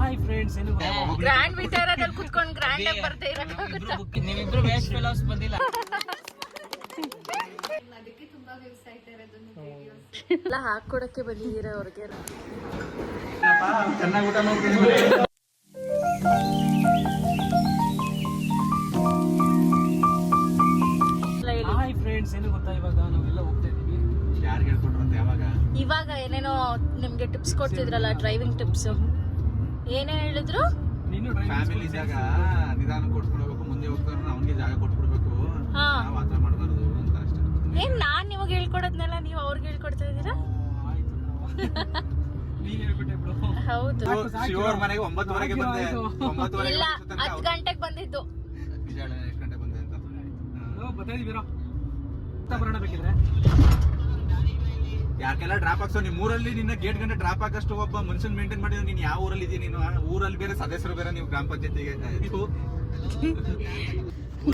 Hi friends, grand ವಿಚಾರದಲ್ಲಿ ಕುತ್ಕೊಂಡು grand ಆಗಿ ಬರ್ತಾ ಇರಕ್ಕಾಗುತ್ತಾ? ನೀವಿಬ್ರು ವೇಸ್ಟ್ ಫೆಲೋಸ್ ಬಂದಿಲ್ಲ. ಅದಕ್ಕೆ ತುಂಬಾ ವ್ಯೂಸ್ ಆಯ್ತಾ ಇರೋದು ಎಲ್ಲ ಹಾಕೊಡಕ್ಕೆ ಬಂದಿದ್ದೀರಾ ಅವ್ರಿಗೆ. ಚೆನ್ನಾಗಿ ಊಟ ಮಾಡ್ತೀನಿ. ಹಾಯ್ ಫ್ರೆಂಡ್ಸ್, ಏನು ಗೊತ್ತಾ, ಇವಾಗ ನಾವೆಲ್ಲ ಹೋಗ್ತಾ ಇದೀವಿ. ಯಾರಿಗೆ ಹೇಳ್ಕೊಟ್ರು ಅಂತ? ಇವಾಗ ಏನೇನೋ ನಿಮ್ಗೆ ಟಿಪ್ಸ್ ಕೊಡ್ತಿದ್ರಲ್ಲ, ಡ್ರೈವಿಂಗ್ ಟಿಪ್ಸ್. ಏನೇ ಹೇಳಿದ್ರು? ನೀನು ಫ್ಯಾಮಿಲಿ ಇದ್ದಾಗ ನಿಧಾನ ಕೊಡ್ಕೊಂಡು ಹೋಗ್ಬೇಕು, ಮುಂದೆ ಹೋಗ್ತಾರೆ ಅವನಿಗೆ ಜಾಗ ಕೊಟ್ಬಿಡ್ಬೇಕು, ಮಾತ್ರ ಮಾಡಬಾರ್ದು ಅಂತ ಅಷ್ಟೇ. ಏನ್ ನಾನ್ ನಿಮಗೆ ಹೇಳ್ಕೊಡೋದ್ನೆಲ್ಲ ನೀವು ಅವ್ರಿಗೆ ಹೇಳ್ಕೊಡ್ತಾ ಇದ್ದೀರಾ? ನೀನ್ ಹೇಳ್ಕೊಟ್ಟೆ ಬಿಡು. ಹೌದು. ಶಿವರ ಮನೆಗೆ 9:30ಗೆ ಬಂದೆ. 9:30 ಇಲ್ಲ, 10 ಗಂಟೆಗೆ ಬಂದಿದ್ದು. ನಿಜ ಹೇಳ, ಎಷ್ಟು ಗಂಟೆ ಬಂದೆ ಅಂತ ಬತ್ತಾಯಿದ್ದೀರಾ? ಬರೋಣ ಬೇಕಿದ್ರೆ. ಯಾಕೆಲ್ಲ ಡ್ರಾಪ್ ಹಾಕ್ಸೋ ನಿಮ್ಮ ಊರಲ್ಲಿ? ನಿನ್ನ ಗೇಟ್ ಗಂಟೆ ಡ್ರಾಪ್ ಹಾಕಷ್ಟು ಒಬ್ಬ ಮನುಷ್ಯನ್ ಮೇಂಟೈನ್ ಮಾಡಿದ್ರೆ ನೀನು ಯಾವ ಊರಲ್ಲಿ ಇದೀಯ? ನೀನು ಊರಲ್ಲಿ ಬೇರೆ, ಸದಸ್ಯರು ಬೇರೆ, ನೀವು ಗ್ರಾಮ ಪಂಚಾಯತಿಗೆ.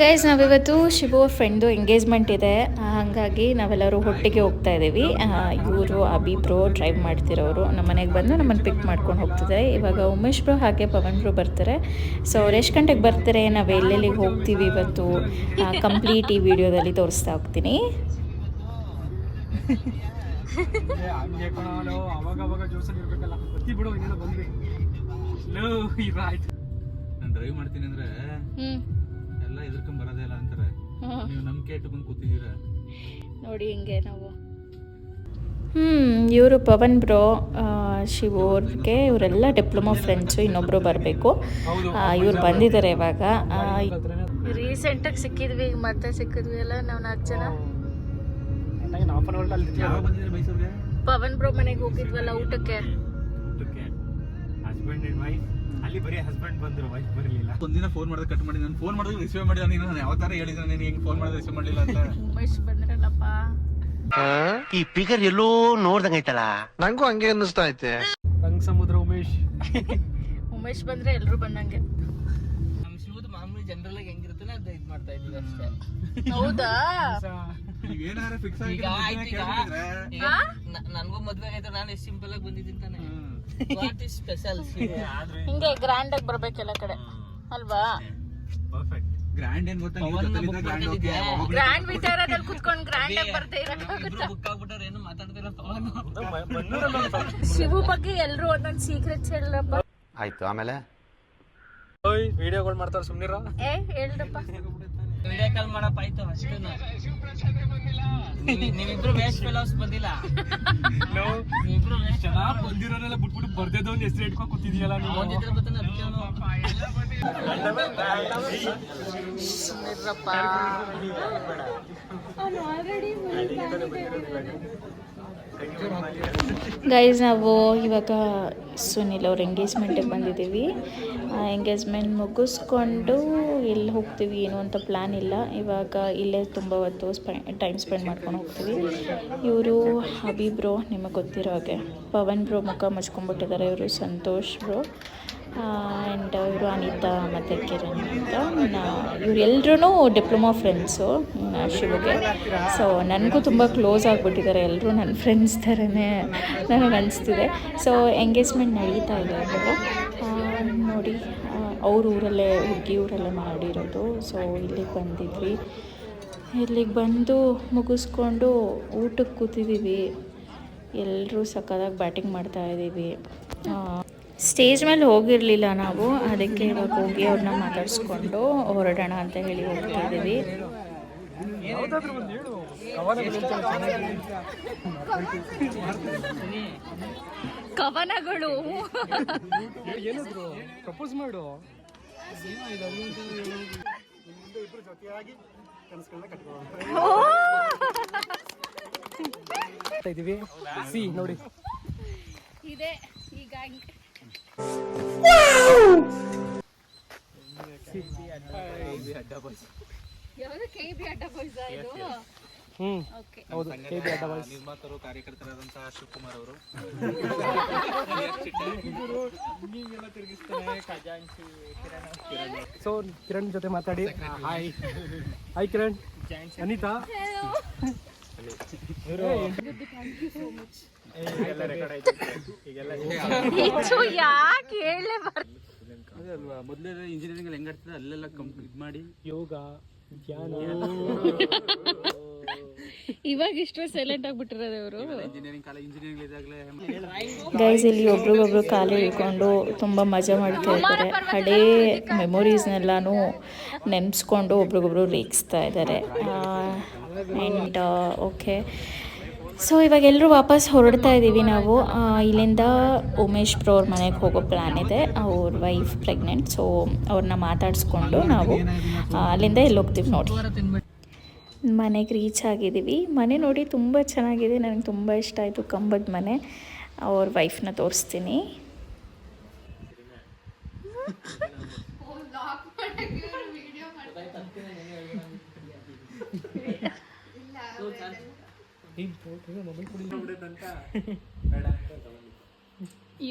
ಗೈಸ್, ನಾವಿವತ್ತು ಶಿವು ಫ್ರೆಂಡ್ದು ಎಂಗೇಜ್ಮೆಂಟ್ ಇದೆ, ಹಾಗಾಗಿ ನಾವೆಲ್ಲರೂ ಒಟ್ಟಿಗೆ ಹೋಗ್ತಾ ಇದ್ದೀವಿ. ಇವರು ಅಭಿ ಬ್ರೋ ಡ್ರೈವ್ ಮಾಡ್ತಿರೋರು ನಮ್ಮ ಮನೆಗೆ ಬಂದು ನಮ್ಮನ್ನು ಪಿಕ್ ಮಾಡ್ಕೊಂಡು ಹೋಗ್ತಿದ್ದಾರೆ. ಇವಾಗ ಉಮೇಶ್ ಬ್ರೋ ಹಾಗೆ ಪವನ್ ಬ್ರೋ ಬರ್ತಾರೆ. ಸೊ ಅವ್ರು ಎಷ್ಟು ಗಂಟೆಗೆ ಬರ್ತಾರೆ, ನಾವು ಎಲ್ಲೆಲ್ಲಿಗೆ ಹೋಗ್ತೀವಿ ಇವತ್ತು ಕಂಪ್ಲೀಟ್ ಈ ವಿಡಿಯೋದಲ್ಲಿ ತೋರಿಸ್ತಾ ಹೋಗ್ತೀನಿ. ಅವಾಗ ಜೋಸಲ್ಲಿ ಇರ್ಬೇಕಲ್ಲ, ಬತ್ತಿ ಬಿಡು, ಇನ್ನೇನೋ ಬಂದ್ವಿ. ನಾನು ಡ್ರೈವ್ ಮಾಡ್ತೀನಿ ಅಂದ್ರೆ ಎಲ್ಲ ಎದುರ್ಕೊಂಡ್ ಬರೋದೇ ಇಲ್ಲ ಅಂತಾರೆ. ನೀವು ನಂಬಿಕೆ ಇಟ್ಕೊಂಡು ಕೂತಿದ್ದೀರಾ ನೋಡಿ ಹಿಂಗೆ ನಾವು. ಇವರು ಪವನ್ ಬ್ರೋ, ಶಿವು ಅವ್ರಿಗೆ, ಇವರೆಲ್ಲ ಡಿಪ್ಲೊಮಾ ಫ್ರೆಂಡ್ಸು. ಇನ್ನೊಬ್ರು ಬರಬೇಕು, ಇವ್ರು ಬಂದಿದ್ದಾರೆ ಇವಾಗ. ರೀಸೆಂಟಾಗಿ ಸಿಕ್ಕಿದ್ವಿ, ಮತ್ತೆ ಸಿಕ್ಕಿದ್ವಿ ಅಲ್ಲ ನಾವು 4 ಜನ. ಮೈಸೂರಿಗೆ ಪವನ್ ಬ್ರೋ ಮನೆಗೆ ಹೋಗಿದ್ವಲ್ಲ ಊಟಕ್ಕೆ. Husband and wife. ಅಲ್ಲಿ ಬರೀ ಹಸ್ಬೆಂಡ್ ಬಂದ್ರು, ವೈಫ್ ಬರಲಿಲ್ಲ. ಒಂದಿನ ಫೋನ್ ಮಾಡಿದ್ರೆ ಕಟ್ ಮಾಡಿ, ನಾನು ಫೋನ್ ಮಾಡಿದ್ರೆ ರಿಸೀವ್ ಮಾಡಿಲ್ಲ. ನೀನು ನಾನು ಯಾವ ತರ ಹೇಳಿದ್ರೆ ನೀನು ಹೆಂಗ್ ಫೋನ್ ಮಾಡಿದ್ರೆ ರಿಸೀವ್ ಮಾಡಲಿಲ್ಲ ಅಂತ. ಉಮೇಶ್ ಬಂದ್ರಲ್ಲಪ್ಪ. ಈ ಫಿಗರ್ ಎಲ್ಲೋ ನೋಡ್ದಂಗೈತಲ್ಲ, ನಂಗೂ ಹಂಗೆ ಅನ್ನಿಸ್ತಾ ಐತೆ. ರಂಗ್ ಸಮುದ್ರ ಉಮೇಶ್. ಉಮೇಶ್ ಬಂದ್ರೆ ಎಲ್ರು ಬಂದಂಗೆ. ನಮ್ ಶಿವದ ಮಾಮೂಲಿ ಜನರಲ್ ಆಗಿ ಹೆಂಗಿರುತ್ತೆ ಅದು ಇದ್ ಮಾಡ್ತಾ ಇದೀವಿ ಅಷ್ಟೇ. ಹೌದಾ? ಏನಾರ ಫಿಕ್ಸ್ ಈಗ ನನ್ಗೂ ಮದ್ವೆ ಆಯ್ತು, ನಾನು ಎಷ್ಟು ಸಿಂಪಲ್ ಆಗಿ ಬಂದಿದ್ದೀನಿ ತಾನೆ. What is special? ಹಿಂಗೆ ಗ್ರ್ಯಾಂಡ್ ಆಗಿ ಬರ್ಬೇಕೆಲ್ಲ ಕಡೆ ಅಲ್ವಾ? ಪರ್ಫೆಕ್ಟ್. ಗ್ರ್ಯಾಂಡ್ ಏನ್ ಗೊತ್ತಾ, ಗ್ರ್ಯಾಂಡ್ ವಿಚಾರದಲ್ಲಿ ಕುತ್ಕೊಂಡು ಗ್ರ್ಯಾಂಡ್ ಆಗಿ ಬರ್ತಾ ಇರಕ್ಕಾಗುತ್ತಾ? ಬುಕ್ ಆಗ್ಬಿಟ್ಟಾರೆ, ಏನು ಮಾತಾಡ್ತಿಲ್ಲ ಪವನ್. ಶಿವು ಬಗ್ಗೆ ಎಲ್ರು ಒಂದೊಂದು ಸೀಕ್ರೆಟ್ಸ್ ಹೇಳಪ್ಪ. ಆಯ್ತು, ಆಮೇಲೆ ವಿಡಿಯೋಗಳು ಮಾಡ್ತಾರೆ, ಸುಮ್ನಿರ. ಹೇಳ್ರಪ್ಪ. ವಿಡಿಯೋ ಕಾಲ್ ಮಾಡಪ್ಪ, ಆಯ್ತು ಅಷ್ಟೇ. ನೀವಿಬ್ರು ವೇಸ್ಟ್ ಫೆಲೋಸ್ ಬಂದಿಲ್ಲ. ನೀವಿಬ್ರು ಚೆನ್ನಾಗಿ ಬಂದಿರೋನೆಲ್ಲ ಬಿಟ್ಬಿಟ್ಟು ಬರ್ದೇದ ಒಂದು ಹೆಸರು ಇಟ್ಕೊಂಡು ಕೂತಿದೀಯಲ್ಲ ನೀವು. ಅವನ ಜೊತೆ ಬರ್ತಾನೆ ಅದಕ್ಕೆ ಗೈಸ್, ನಾವು ಇವಾಗ ಸುನಿಲ್ ಅವ್ರ ಎಂಗೇಜ್ಮೆಂಟಿಗೆ ಬಂದಿದ್ದೀವಿ. ಎಂಗೇಜ್ಮೆಂಟ್ ಮುಗಿಸ್ಕೊಂಡು ಎಲ್ಲಿ ಹೋಗ್ತೀವಿ ಏನು ಅಂತ ಪ್ಲ್ಯಾನ್ ಇಲ್ಲ. ಇವಾಗ ಇಲ್ಲೇ ತುಂಬ ಹೊತ್ತು ಟೈಮ್ ಸ್ಪೆಂಡ್ ಮಾಡ್ಕೊಂಡು ಹೋಗ್ತೀವಿ. ಇವರು ಅಭಿ ಬ್ರೋ, ನಿಮಗೆ ಗೊತ್ತಿರೋ ಹಾಗೆ. ಪವನ್ ಬ್ರೋ ಮುಖ ಮುಚ್ಕೊಂಡ್ಬಿಟ್ಟಿದ್ದಾರೆ. ಇವರು ಸಂತೋಷ್ ಬ್ರೋ, ಆ್ಯಂಡ್ ಇವರು ಅನಿತಾ ಮತ್ತು ಕಿರಣ್ ಅಂತ. ಇವರೆಲ್ಲರೂ ಡಿಪ್ಲೊಮಾ ಫ್ರೆಂಡ್ಸು ಶಿವಗೆ. ಸೊ ನನಗೂ ತುಂಬ ಕ್ಲೋಸ್ ಆಗಿಬಿಟ್ಟಿದ್ದಾರೆ ಎಲ್ಲರೂ, ನನ್ನ ಫ್ರೆಂಡ್ಸ್ ಥರನೇ ನನಗೆ ಅನಿಸ್ತಿದೆ. ಸೊ ಎಂಗೇಜ್ಮೆಂಟ್ ನಡೀತಾ ಇದೆ ಇವಾಗ. ನೋಡಿ, ಅವ್ರ ಊರಲ್ಲೇ, ಹುಡುಗಿ ಊರಲ್ಲೇ ಮಾಡಿರೋದು. ಸೊ ಇಲ್ಲಿಗೆ ಬಂದಿದ್ವಿ. ಇಲ್ಲಿಗೆ ಬಂದು ಮುಗಿಸ್ಕೊಂಡು ಊಟಕ್ಕೆ ಕೂತಿದ್ದೀವಿ. ಎಲ್ಲರೂ ಸಕ್ಕತ್ತಾಗಿ ಬ್ಯಾಟಿಂಗ್ ಮಾಡ್ತಾಯಿದ್ದೀವಿ. ಸ್ಟೇಜ್ ಮೇಲೆ ಹೋಗಿರಲಿಲ್ಲ ನಾವು, ಅದಕ್ಕೆ ಇವಾಗ ಹೋಗಿ ಅವ್ರನ್ನ ಮಾತಾಡಿಸ್ಕೊಂಡು ಹೊರಡೋಣ ಅಂತ ಹೇಳಿ ಹೋಗ್ತಾ ಇದ್ದೀವಿ. ಕವನಗಳು ಏನಿದ್ರು ಪ್ರಪೋಸ್ ಮಾಡು. ಇದೀವಿ ಸಿ ನೋಡಿ, ಇದೆ ಈಗ. ಯಾವುದು KB ಅಡ್ಡ ಬಾಯ್ಸ್ ಇದು? ಓಕೆ, ಹೌದು, KB ಅಡ್ಡ ಬಾಯ್ಸ್. ನಿರ್ಮಾತರು, ಕಾರ್ಯಕರ್ತರಾದಂತಹ ಶಿವಕುಮಾರ್ ಅವರು. ನೀವೆಲ್ಲ ತಿರುಗಿಸ್ತಾರೆ ಖಜಾಂಚಿ ಕಿರಣ್. ಸೊ ಕಿರಣ್ ಜೊತೆ ಮಾತಾಡಿ. Hi hi Kiran. ಅನಿತಾ, ಹೆಚ್ಚು ಯಾಕೆ ಹೇಳಲೇ ಅದೇ ಅಲ್ವಾ ಮೊದಲೇ ಇಂಜಿನಿಯರಿಂಗ್ ಅಲ್ಲಿ ಹೆಂಗಾಡ್ತದೆ ಅಲ್ಲೆಲ್ಲ ಇದು ಮಾಡಿ ಯೋಗ ಧ್ಯಾನ ಇವಾಗ ಇಷ್ಟು ಸೈಲೆಂಟ್ ಆಗ್ಬಿಟ್ಟಿರೋದು ಅವರು. ಇಂಜಿನಿಯರಿಂಗ್ ಇಂಜಿನಿಯರಿಂಗ್ ಇದಾಗಲೇ ಗೈಸ್ ಇಲ್ಲಿ ಒಬ್ರಿಗೊಬ್ರು ಕಾಲು ಹಿಡ್ಕೊಂಡು ತುಂಬ ಮಜಾ ಮಾಡ್ತಾ ಇದ್ದಾರೆ. ಹಳೇ ಮೆಮೊರೀಸ್ನೆಲ್ಲನೂ ನೆನೆಸ್ಕೊಂಡು ಒಬ್ರಿಗೊಬ್ರು ರೇಗಿಸ್ತಾ ಇದ್ದಾರೆ. ಆ್ಯಂಡ್ ಓಕೆ, ಸೊ ಇವಾಗ ಎಲ್ಲರೂ ವಾಪಸ್ ಹೊರಡ್ತಾ ಇದ್ದೀವಿ ನಾವು. ಇಲ್ಲಿಂದ ಉಮೇಶ್ ಬ್ರೋ ಅವ್ರ ಮನೆಗೆ ಹೋಗೋ ಪ್ಲ್ಯಾನ್ ಇದೆ. ಅವ್ರ ವೈಫ್ ಪ್ರೆಗ್ನೆಂಟ್, ಸೊ ಅವ್ರನ್ನ ಮಾತಾಡಿಸ್ಕೊಂಡು ನಾವು ಅಲ್ಲಿಂದ ಎಲ್ಲಿ ಹೋಗ್ತೀವಿ ನೋಡಿ. ಮನೆಗೆ ರೀಚ್ ಆಗಿದ್ದೀವಿ. ಮನೆ ನೋಡಿ ತುಂಬ ಚೆನ್ನಾಗಿದೆ, ನನಗೆ ತುಂಬ ಇಷ್ಟ ಆಯಿತು. ಕಂಬದ ಮನೆ. ಅವ್ರ ವೈಫ್ನ ತೋರಿಸ್ತೀನಿ.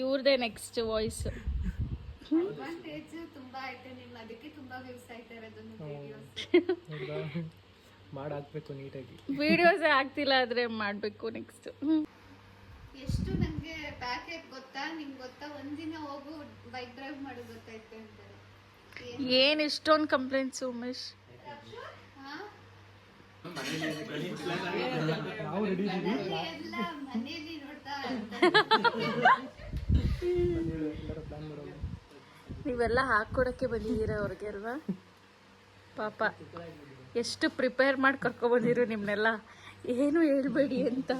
ಇವ್ರದೇ ನೆಕ್ಸ್ಟ್ ವಾಯ್ಸ್. ಮಾಡಾಕ್ಬೇಕು ನೀಟಾಗಿ. ವಿಡಿಯೋಸ್ ಆಗ್ತಿಲ್ಲ ಆದ್ರೆ ಮಾಡ್ಬೇಕು ನೆಕ್ಸ್ಟ್. ಎಷ್ಟು ನಂಗೆ ಪ್ಯಾಕೇಜ್ ಗೊತ್ತಾ, ನಿಂಗೆ ಗೊತ್ತಾ, ಒಂದಿನ ಹೋಗು ಬೈಕ್ ಡ್ರೈವ್ ಮಾಡೋದು ಗೊತ್ತೈತೆ ಅಂತಾರೆ. ಏನ್ ಇಷ್ಟೊಂದು ಕಂಪ್ಲೇಂಟ್ಸ್ ಉಮೇಶ್? ಎಲ್ಲ ಮನೇಲಿ ನೋಡ್ತಾ ನೀವೆಲ್ಲ ಹಾಕೊಡಕ್ಕೆ ಬಂದಿದ್ದೀರಾ ಅವ್ರಿಗೆ ಅಲ್ವಾ? ಪಾಪ ಎಷ್ಟು ಪ್ರಿಪೇರ್ ಮಾಡಿ ಕರ್ಕೊಬಂದಿರು ನಿಮ್ನೆಲ್ಲ, ಏನು ಹೇಳ್ಬೇಡಿ ಅಂತ.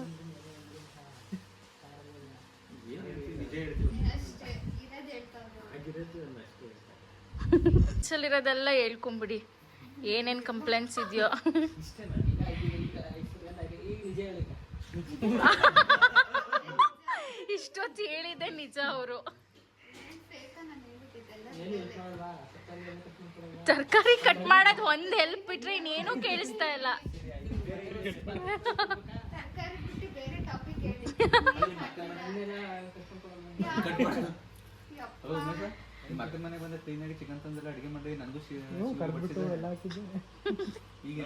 ಇರೋದೆಲ್ಲ ಹೇಳ್ಕೊಂಬಿಡಿ, ಏನೇನು ಕಂಪ್ಲೇಂಟ್ಸ್ ಇದೆಯೋ. ಇಷ್ಟೊತ್ತು ಹೇಳಿದೆ ನಿಜ. ಅವರು ತರಕಾರಿ ಕಟ್ ಮಾಡೋದು ಒಂದು ಹೆಲ್ಪ್ ಬಿಟ್ರೆ ಇನ್ನೇನು ಕೇಳಿಸ್ತಾ ಇಲ್ಲ. ಮತ್ತೆ ಮನೆಗೆ ಬಂದ ಕ್ಲೀನಾಗಿ ಚಿಕನ್ ತಂದೆಲ್ಲ ಅಡುಗೆ ಮಾಡಿ ನನಗೂ ಎಲ್ಲ ಹಾಕಿದ್ದು ಈಗ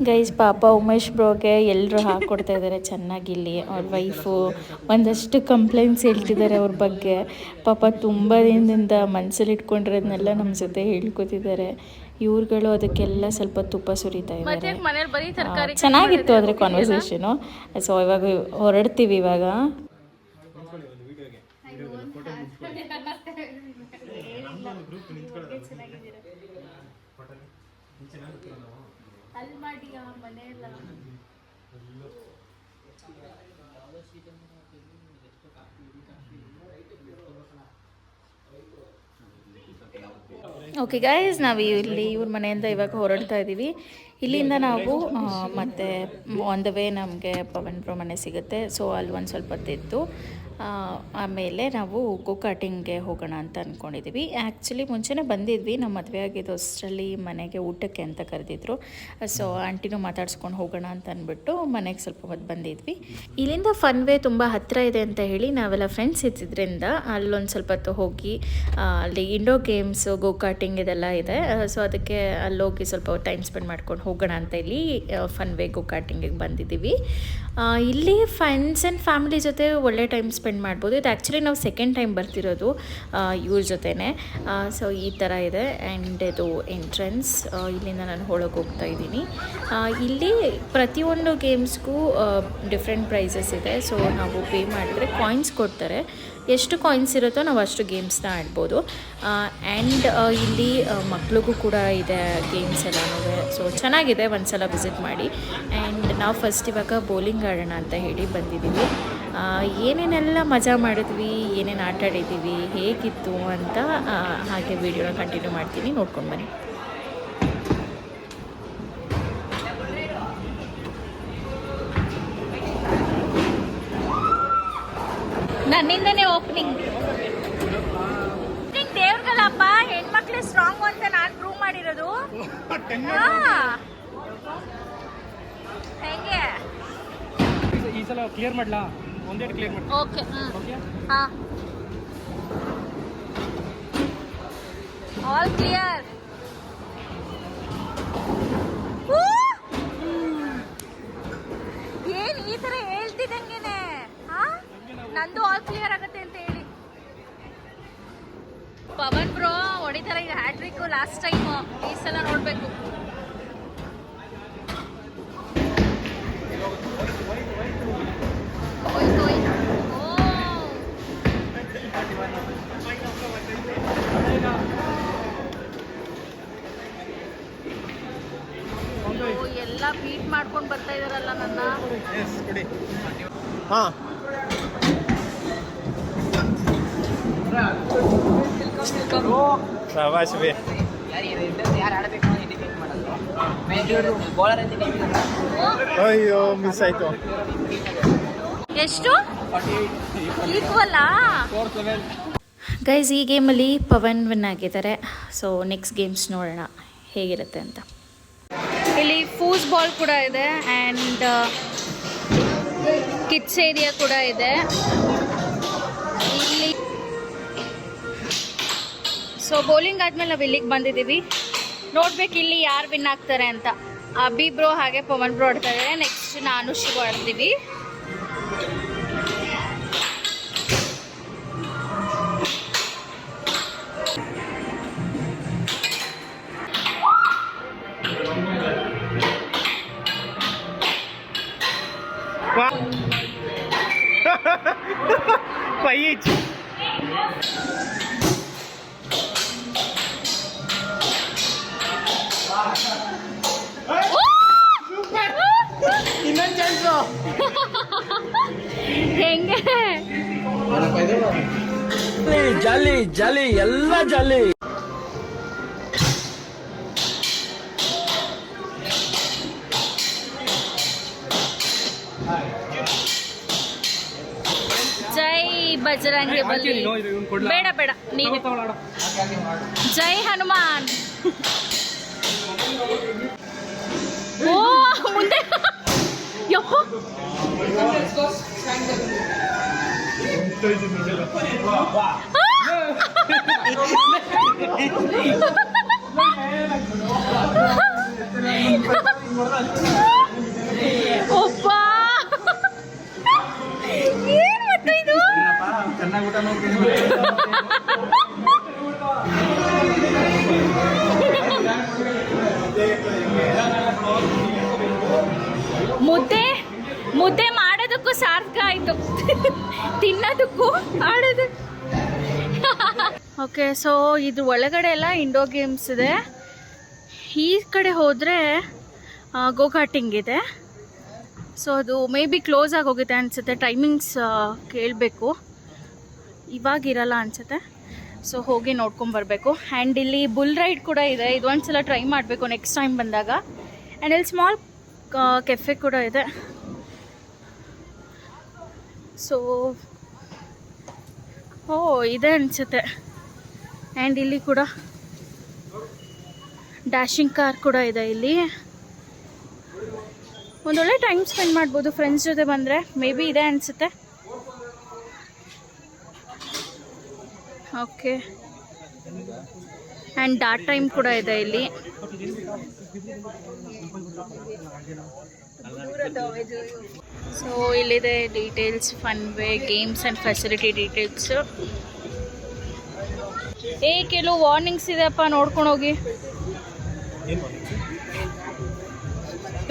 ಗೈಸ್ ಪಾಪ ಉಮೇಶ್ ಬ್ರೋಗೆ ಎಲ್ಲರೂ ಹಾಕ್ಕೊಡ್ತಾ ಇದ್ದಾರೆ ಚೆನ್ನಾಗಿ. ಇಲ್ಲಿ ಅವ್ರ ವೈಫು ಒಂದಷ್ಟು ಕಂಪ್ಲೇಂಟ್ಸ್ ಹೇಳ್ತಿದ್ದಾರೆ ಅವ್ರ ಬಗ್ಗೆ. ಪಾಪ ತುಂಬ ದಿನದಿಂದ ಮನಸ್ಸಲ್ಲಿ ಇಟ್ಕೊಂಡಿರೋದನ್ನೆಲ್ಲ ನಮ್ಮ ಜೊತೆ ಹೇಳ್ಕೊತಿದ್ದಾರೆ. ಇವ್ರುಗಳು ಅದಕ್ಕೆಲ್ಲ ಸ್ವಲ್ಪ ತುಪ್ಪ ಸುರಿತಾ ಇದ್ದಾರೆ. ಚೆನ್ನಾಗಿತ್ತು ಆದರೆ ಕಾನ್ವರ್ಸೇಷನು. ಸೊ ಇವಾಗ ಹೊರಡ್ತೀವಿ. ಇವಾಗ ಓಕೆ ಗೈಸ್, ನಾವು ಇಲ್ಲಿ ಇವ್ರ ಮನೆಯಿಂದ ಇವಾಗ ಹೊರಡ್ತಾ ಇದ್ದೀವಿ. ಇಲ್ಲಿಂದ ನಾವು ಮತ್ತೆ ಆನ್ ದ ವೇ ನಮಗೆ ಪವನ್ ಬ್ರೋ ಮನೆ ಸಿಗುತ್ತೆ. ಸೊ ಅಲ್ಲಿ ಒಂದು ಸ್ವಲ್ಪ ಹೊತ್ತಿದ್ದು ಆಮೇಲೆ ನಾವು ಗೋಕಾಟಿಂಗ್ಗೆ ಹೋಗೋಣ ಅಂತ ಅಂದ್ಕೊಂಡಿದ್ದೀವಿ. ಆ್ಯಕ್ಚುಲಿ ಮುಂಚೆನೇ ಬಂದಿದ್ವಿ, ನಮ್ಮ ಮದುವೆ ಆಗಿದ್ದು ಅಷ್ಟರಲ್ಲಿ ಮನೆಗೆ ಊಟಕ್ಕೆ ಅಂತ ಕರೆದಿದ್ರು. ಸೊ ಆಂಟಿನೂ ಮಾತಾಡ್ಸ್ಕೊಂಡು ಹೋಗೋಣ ಅಂತ ಅಂದ್ಬಿಟ್ಟು ಮನೆಗೆ ಸ್ವಲ್ಪ ಹೊತ್ತು ಬಂದಿದ್ವಿ. ಇಲ್ಲಿಂದ ಫನ್ ವೇ ತುಂಬ ಹತ್ತಿರ ಇದೆ ಅಂತ ಹೇಳಿ ನಾವೆಲ್ಲ ಫ್ರೆಂಡ್ಸ್ ಇದ್ದಿದ್ದರಿಂದ ಅಲ್ಲೊಂದು ಸ್ವಲ್ಪ ಹೊತ್ತು ಹೋಗಿ ಅಲ್ಲಿ ಇಂಡೋ ಗೇಮ್ಸು ಗೋಕಾಟಿಂಗ್ ಇದೆಲ್ಲ ಇದೆ. ಸೊ ಅದಕ್ಕೆ ಅಲ್ಲೋಗಿ ಸ್ವಲ್ಪ ಟೈಮ್ ಸ್ಪೆಂಡ್ ಮಾಡ್ಕೊಂಡು ಹೋಗೋಣ ಅಂತ ಇಲ್ಲಿ ಫನ್ ವೇ ಗೋಕಾಟಿಂಗಿಗೆ ಬಂದಿದ್ದೀವಿ. ಇಲ್ಲಿ ಫ್ರೆಂಡ್ಸ್ ಆ್ಯಂಡ್ ಫ್ಯಾಮಿಲಿ ಜೊತೆ ಒಳ್ಳೆ ಟೈಮ್ ಸ್ಪೆಂಡ್ ಮಾಡ್ಬೋದು. ಇದು ಆ್ಯಕ್ಚುಲಿ ನಾವು ಸೆಕೆಂಡ್ ಟೈಮ್ ಬರ್ತಿರೋದು ಇವ್ರ ಜೊತೆನೇ. ಸೊ ಈ ಥರ ಇದೆ. ಆ್ಯಂಡ್ ಇದು ಎಂಟ್ರೆನ್ಸ್. ಇಲ್ಲಿಂದ ನಾನು ಒಳಗೆ ಹೋಗ್ತಾ ಇದ್ದೀನಿ. ಇಲ್ಲಿ ಪ್ರತಿಯೊಂದು ಗೇಮ್ಸ್ಗೂ ಡಿಫ್ರೆಂಟ್ ಪ್ರೈಸಸ್ ಇದೆ. ಸೊ ನಾವು ಪೇ ಮಾಡಿದ್ರೆ ಕಾಯಿನ್ಸ್ ಕೊಡ್ತಾರೆ. ಎಷ್ಟು ಕಾಯಿನ್ಸ್ ಇರುತ್ತೋ ನಾವು ಅಷ್ಟು ಗೇಮ್ಸ್ನ ಆಡ್ಬೋದು. ಆ್ಯಂಡ್ ಇಲ್ಲಿ ಮಕ್ಳಿಗೂ ಕೂಡ ಇದೆ ಗೇಮ್ಸ್ ಎಲ್ಲನೂ. ಸೊ ಚೆನ್ನಾಗಿದೆ, ಒಂದು ಸಲ ವಿಸಿಟ್ ಮಾಡಿ. ಆ್ಯಂಡ್ ನಾವು ಫಸ್ಟ್ ಇವಾಗ ಬೌಲಿಂಗ್ ಆಡೋಣ ಅಂತ ಹೇಳಿ ಬಂದಿದ್ದೀವಿ. ಏನೇನೆಲ್ಲ ಮಜಾ ಮಾಡಿದ್ವಿ, ಏನೇನು ಆಟ ಆಡಿದ್ದೀವಿ, ಹೇಗಿತ್ತು ಅಂತ ಹಾಗೆ ವೀಡಿಯೋನ ಕಂಟಿನ್ಯೂ ಮಾಡ್ತೀನಿ, ನೋಡ್ಕೊಂಡು ಬನ್ನಿ. ನನ್ನಿಂದನೇ ಓಪನಿಂಗ್. ದೇವ್ರಗಳಪ್ಪ, ಹೆಣ್ಮಕ್ಳೇ ಸ್ಟ್ರಾಂಗ್ ಅಂತ ನಾನು ಪ್ರೂವ್ ಮಾಡಿರೋದು. ಹೆಂಗೆ ಈ ಸಲ ಕ್ಲಿಯರ್ ಮಾಡ್ಲಾ? ಒಂದೇಟ್ ಕ್ಲಿಯರ್ ಮಾಡಿ. ಓಕೆ. ಹಾ, ಆಲ್ ಕ್ಲಿಯರ್. ನಂದು ಆಲ್ ಕ್ಲಿಯರ್ ಆಗತ್ತೆ ಅಂತ ಹೇಳಿ. ಪವನ್ ಬ್ರೋ ಹೊಡಿತಾರೆ ಈಗ ಹ್ಯಾಟ್ರಿಕ್ ಲಾಸ್ಟ್ ಟೈಮ್, ಈ ಸಲ ನೋಡ್ಬೇಕು. ಎಲ್ಲ ಬೀಟ್ ಮಾಡ್ಕೊಂಡು ಬರ್ತಾ ಇದಾರಲ್ಲ ನನ್ನ. ಅಯ್ಯೋ ಮಿಸ್ ಆಯ್ತು. ಎಷ್ಟು ಈಕ್ವಲ್ಲಾ? ಗೈಸ್, ಈ ಗೇಮಲ್ಲಿ ಪವನ್ ವಿನ್ ಆಗಿದ್ದಾರೆ. ಸೊ ನೆಕ್ಸ್ಟ್ ಗೇಮ್ಸ್ ನೋಡೋಣ ಹೇಗಿರುತ್ತೆ ಅಂತ. ಇಲ್ಲಿ ಫೂಸ್ ಬಾಲ್ ಕೂಡ ಇದೆ ಆ್ಯಂಡ್ ಕಿಡ್ಸ್ ಏರಿಯಾ ಕೂಡ ಇದೆ ಇಲ್ಲಿ. ಸೊ ಬೌಲಿಂಗ್ ಆದಮೇಲೆ ನಾವು ಇಲ್ಲಿಗೆ ಬಂದಿದ್ದೀವಿ. ನೋಡ್ಬೇಕು ಇಲ್ಲಿ ಯಾರು ವಿನ್ ಆಗ್ತಾರೆ ಅಂತ. ಅಭಿ ಬ್ರೋ ಹಾಗೆ ಪವನ್ ಬ್ರೋ ಆಡ್ತಾ ಇದ್ದಾರೆ. ನೆಕ್ಸ್ಟ್ ನಾನು ಶಿವ ಆಡ್ತೀವಿ. ಹೆಂಗೆ ಜಾಲಿ ಜಾಲಿ ಎಲ್ಲ ಜಾಲಿ. ಜೈ ಬಜರಂಗಿ ಬಲಿ. ಬೇಡ ಬೇಡ ನೀನು. ಜೈ ಹನುಮಾನ್. ಓ ಮುಂದೆ ಯಪ್ಪ. ಒಪ್ಪ ಏನ್ ಮತ್ತೆ ಇದು? ಚೆನ್ನಾಗಿ ಊಟ ಮಾಡ್ತೀನಿ. ಮುದ್ದೆ ಮುದ್ದೆ ಮಾಡೋದಕ್ಕೂ ಸಾರ್ಥಕ ಆಯಿತು, ತಿನ್ನೋದಕ್ಕೂ ಆಡೋದು. ಓಕೆ, ಸೊ ಇದು ಒಳಗಡೆ ಎಲ್ಲ ಇಂಡೋರ್ ಗೇಮ್ಸ್ ಇದೆ. ಈ ಕಡೆ ಹೋದರೆ ಗೋ ಕಾರ್ಟಿಂಗ್ ಇದೆ. ಸೊ ಅದು ಮೇ ಬಿ ಕ್ಲೋಸ್ ಆಗಿ ಹೋಗುತ್ತೆ ಅನಿಸುತ್ತೆ. ಟೈಮಿಂಗ್ಸ್ ಕೇಳಬೇಕು, ಇವಾಗಿರಲ್ಲ ಅನಿಸುತ್ತೆ. ಸೊ ಹೋಗಿ ನೋಡ್ಕೊಂಬರ್ಬೇಕು. ಆ್ಯಂಡ್ ಇಲ್ಲಿ ಬುಲ್ ರೈಡ್ ಕೂಡ ಇದೆ. ಇದು ಒಂದ್ಸಲ ಟ್ರೈ ಮಾಡಬೇಕು ನೆಕ್ಸ್ಟ್ ಟೈಮ್ ಬಂದಾಗ. ಆ್ಯಂಡ್ ಇಲ್ಲಿ ಸ್ಮಾಲ್ ಕೆಫೆ ಕೂಡ ಇದೆ. ಸೊ ಇದೆ ಅನಿಸುತ್ತೆ. ಆ್ಯಂಡ್ ಇಲ್ಲಿ ಕೂಡ ಡ್ಯಾಶಿಂಗ್ ಕಾರ್ ಕೂಡ ಇದೆ. ಇಲ್ಲಿ ಒಂದೊಳ್ಳೆ ಟೈಮ್ ಸ್ಪೆಂಡ್ ಮಾಡ್ಬೋದು ಫ್ರೆಂಡ್ಸ್ ಜೊತೆ ಬಂದರೆ. ಮೇ ಬಿ ಇದೆ ಅನಿಸುತ್ತೆ. ಓಕೆ, ಆ್ಯಂಡ್ ಡಾಟ್ ಟೈಮ್ ಕೂಡ ಇದೆ ಇಲ್ಲಿ. ಸೊ ಇಲ್ಲಿದೆ details, fun way, games and facility details. ಕೆಲವು ವಾರ್ನಿಂಗ್ಸ್ ಇದೆಯಪ್ಪ, ನೋಡ್ಕೊಂಡು ಹೋಗಿ.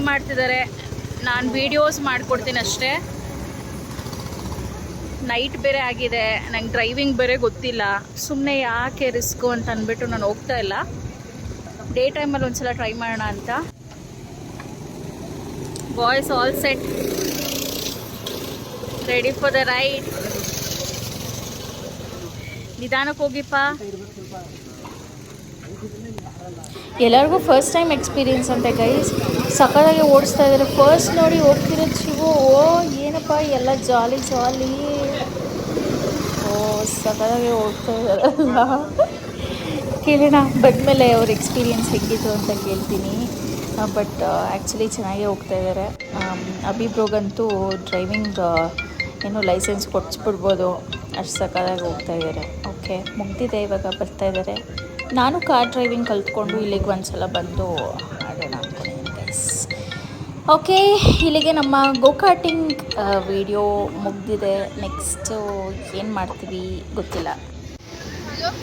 ಮಾಡ್ತಿದ್ದಾರೆ, ನಾನು ವೀಡಿಯೋಸ್ ಮಾಡಿಕೊಡ್ತೀನಿ ಅಷ್ಟೇ. ನೈಟ್ ಬೇರೆ ಆಗಿದೆ, ನಂಗೆ ಡ್ರೈವಿಂಗ್ ಬೇರೆ ಗೊತ್ತಿಲ್ಲ. ಸುಮ್ಮನೆ ಯಾಕೆ ರಿಸ್ಕು ಅಂತ ಅಂದ್ಬಿಟ್ಟು ನಾನು ಹೋಗ್ತಾ ಇಲ್ಲ. ಡೇ ಟೈಮಲ್ಲಿ ಒಂದ್ಸಲ ಟ್ರೈ ಮಾಡೋಣ ಅಂತ. Boys all set, ready for the ride. ನಿಧಾನಕ್ಕೆ ಹೋಗಿಪ್ಪ. ಎಲ್ಲರಿಗೂ ಫಸ್ಟ್ ಟೈಮ್ ಎಕ್ಸ್ಪೀರಿಯನ್ಸ್ ಅಂತೆ ಗೈಸ್. ಸಕ್ಕತ್ತಾಗಿ ಓಡಿಸ್ತಾ ಇದ್ದಾರೆ. ಫಸ್ಟ್ ನೋಡಿ ಹೋಗ್ತಿರೋದು ಶಿವು. ಓ ಏನಪ್ಪ ಎಲ್ಲ ಜಾಲಿ ಜಾಲಿ. ಓ ಸಕ್ಕತ್ತಾಗಿ ಓಡ್ತಾ ಇದ್ದಾರಲ್ಲ. ಕೇಳೋಣ ಬಂದಮೇಲೆ ಅವ್ರ ಎಕ್ಸ್ಪೀರಿಯನ್ಸ್ ಹೇಗಿತ್ತು ಅಂತ ಕೇಳ್ತೀನಿ. ಬಟ್ ಆ್ಯಕ್ಚುಲಿ ಚೆನ್ನಾಗೇ ಹೋಗ್ತಾ ಇದ್ದಾರೆ. ಅಭಿಬ್ರೋಗಂತೂ ಡ್ರೈವಿಂಗ್ ಏನೋ ಲೈಸೆನ್ಸ್ ಕೊಡಿಸ್ಬಿಡ್ಬೋದು, ಅಷ್ಟು ಸಕ್ಕತ್ತಾಗಿ ಹೋಗ್ತಾ ಇದ್ದಾರೆ. ಓಕೆ, ಮುಗ್ದಿದೆ, ಇವಾಗ ಬರ್ತಾ ಇದ್ದಾರೆ. ನಾನು ಕಾರ್ ಡ್ರೈವಿಂಗ್ ಕಲ್ತ್ಕೊಂಡು ಇಲ್ಲಿಗೆ ಒಂದ್ಸಲ ಬಂದು ಆಡೋಣ ಅಂದ್ಕೊಂಡಿದ್ದೀನಿ ಗೈಸ್. ಓಕೆ, ಇಲ್ಲಿಗೆ ನಮ್ಮ ಗೋಕಾಟಿಂಗ್ ವಿಡಿಯೋ ಮುಗ್ದಿದೆ. ನೆಕ್ಸ್ಟು ಏನು ಮಾಡ್ತೀವಿ ಗೊತ್ತಿಲ್ಲ.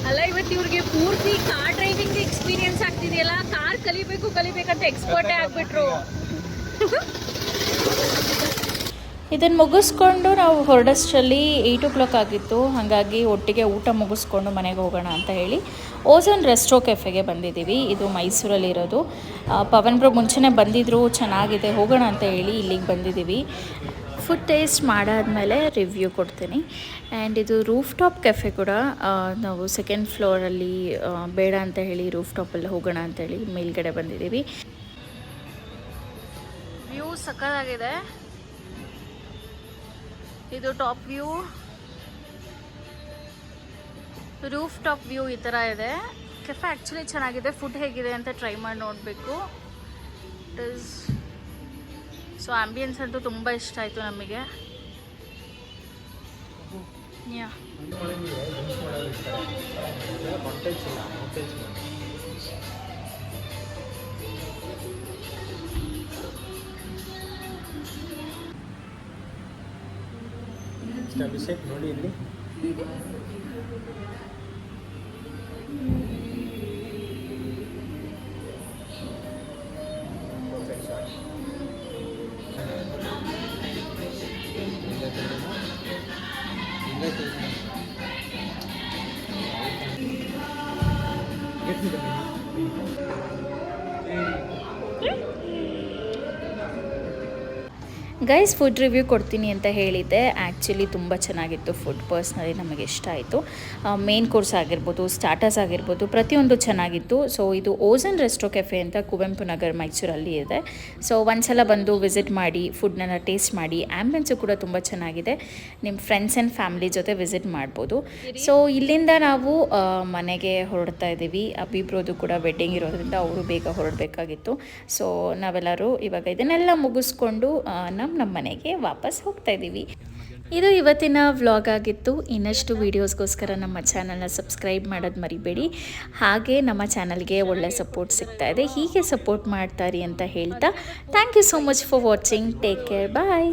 ಅಲ್ಲ, ಇವತ್ತು ಇವ್ರಿಗೆ ಪೂರ್ತಿ ಕಾರ್ ಡ್ರೈವಿಂಗ್ ಎಕ್ಸ್ಪೀರಿಯನ್ಸ್ ಆಗ್ತಿದೆಯಲ್ಲ. ಕಾರ್ ಕಲಿಬೇಕಂತ ಎಕ್ಸ್ಪರ್ಟೇ ಆಗ್ಬಿಟ್ರು. ಇದನ್ನು ಮುಗಿಸ್ಕೊಂಡು ನಾವು ಹೊರಡಷ್ಟರಲ್ಲಿ 8 o'clock ಆಗಿತ್ತು. ಹಾಗಾಗಿ ಒಟ್ಟಿಗೆ ಊಟ ಮುಗಿಸ್ಕೊಂಡು ಮನೆಗೆ ಹೋಗೋಣ ಅಂತ ಹೇಳಿ ಓಝೋನ್ ರೆಸ್ಟೋ ಕೆಫೆಗೆ ಬಂದಿದ್ದೀವಿ. ಇದು ಮೈಸೂರಲ್ಲಿರೋದು. ಪವನ್ ಬ್ರೋ ಮುಂಚೆನೇ ಬಂದಿದ್ದರು, ಚೆನ್ನಾಗಿದೆ ಹೋಗೋಣ ಅಂತ ಹೇಳಿ ಇಲ್ಲಿಗೆ ಬಂದಿದ್ದೀವಿ. ಫುಡ್ ಟೇಸ್ಟ್ ಮಾಡಾದಮೇಲೆ ರಿವ್ಯೂ ಕೊಡ್ತೀನಿ. ಆ್ಯಂಡ್ ಇದು ರೂಫ್ ಟಾಪ್ ಕೆಫೆ ಕೂಡ. ನಾವು 2nd ಫ್ಲೋರಲ್ಲಿ ಬೇಡ ಅಂತ ಹೇಳಿ ರೂಫ್ ಟಾಪಲ್ಲಿ ಹೋಗೋಣ ಅಂತೇಳಿ ಮೇಲ್ಗಡೆ ಬಂದಿದ್ದೀವಿ. ವ್ಯೂ ಸಕ್ಕತ್ತಾಗಿದೆ. ಇದು top view, roof top view ಈ ಥರ ಇದೆ. ಕೆಫೆ ಆ್ಯಕ್ಚುಲಿ ಚೆನ್ನಾಗಿದೆ. ಫುಡ್ ಹೇಗಿದೆ ಅಂತ ಟ್ರೈ ಮಾಡಿ ನೋಡಬೇಕು. ಇಟ್ ಈಸ್ ಸೊ ಆಂಬಿಯನ್ಸ್ ಅಂತೂ ತುಂಬ ಇಷ್ಟ ಆಯಿತು ನಮಗೆ. ಯಾ ಅಭಿಷೇಕ್ ನೋಡಿ ಇಲ್ಲಿ ಗೈಸ್, ಫುಡ್ ರಿವ್ಯೂ ಕೊಡ್ತೀನಿ ಅಂತ ಹೇಳಿದ್ದೆ. ಆ್ಯಕ್ಚುಲಿ ತುಂಬ ಚೆನ್ನಾಗಿತ್ತು ಫುಡ್. ಪರ್ಸ್ನಲಿ ನಮಗೆ ಇಷ್ಟ ಆಯಿತು. ಮೇನ್ ಕೋರ್ಸ್ ಆಗಿರ್ಬೋದು, ಸ್ಟಾರ್ಟರ್ಸ್ ಆಗಿರ್ಬೋದು, ಪ್ರತಿಯೊಂದು ಚೆನ್ನಾಗಿತ್ತು. ಸೊ ಇದು ಓಝೋನ್ ರೆಸ್ಟೋ ಕೆಫೆ ಅಂತ ಕುವೆಂಪು ನಗರ್ ಮೈಸೂರಲ್ಲಿ ಇದೆ. ಸೊ ಒಂದ್ಸಲ ಬಂದು ವಿಸಿಟ್ ಮಾಡಿ, ಫುಡ್ನ ಟೇಸ್ಟ್ ಮಾಡಿ. ಆ್ಯಂಬಿಯನ್ಸು ಕೂಡ ತುಂಬ ಚೆನ್ನಾಗಿದೆ. ನಿಮ್ಮ ಫ್ರೆಂಡ್ಸ್ ಆ್ಯಂಡ್ ಫ್ಯಾಮಿಲಿ ಜೊತೆ ವಿಸಿಟ್ ಮಾಡ್ಬೋದು. ಸೊ ಇಲ್ಲಿಂದ ನಾವು ಮನೆಗೆ ಹೊರಡ್ತಾ ಇದ್ದೀವಿ. ಅಭಿಬ್ರೋದು ಕೂಡ ವೆಡ್ಡಿಂಗ್ ಇರೋದ್ರಿಂದ ಅವರು ಬೇಗ ಹೊರಡಬೇಕಾಗಿತ್ತು. ಸೊ ನಾವೆಲ್ಲರೂ ಇವಾಗ ಇದನ್ನೆಲ್ಲ ಮುಗಿಸ್ಕೊಂಡು ನಮ್ಮ ಮನೆಗೆ ವಾಪಸ್ ಹೋಗ್ತಾ ಇದ್ದೀವಿ. ಇದು ಇವತ್ತಿನ ವ್ಲಾಗ್ ಆಗಿತ್ತು. ಇನ್ನಷ್ಟು ವೀಡಿಯೋಸ್ಗೋಸ್ಕರ ನಮ್ಮ ಚಾನಲ್ನ ಸಬ್ಸ್ಕ್ರೈಬ್ ಮಾಡೋದು ಮರಿಬೇಡಿ. ಹಾಗೆ ನಮ್ಮ ಚಾನಲ್ಗೆ ಒಳ್ಳೆ ಸಪೋರ್ಟ್ ಸಿಗ್ತಾ ಇದೆ. ಹೀಗೆ ಸಪೋರ್ಟ್ ಮಾಡ್ತಾರಿ ಅಂತ ಹೇಳ್ತಾ thank you so much for watching. Take care. Bye.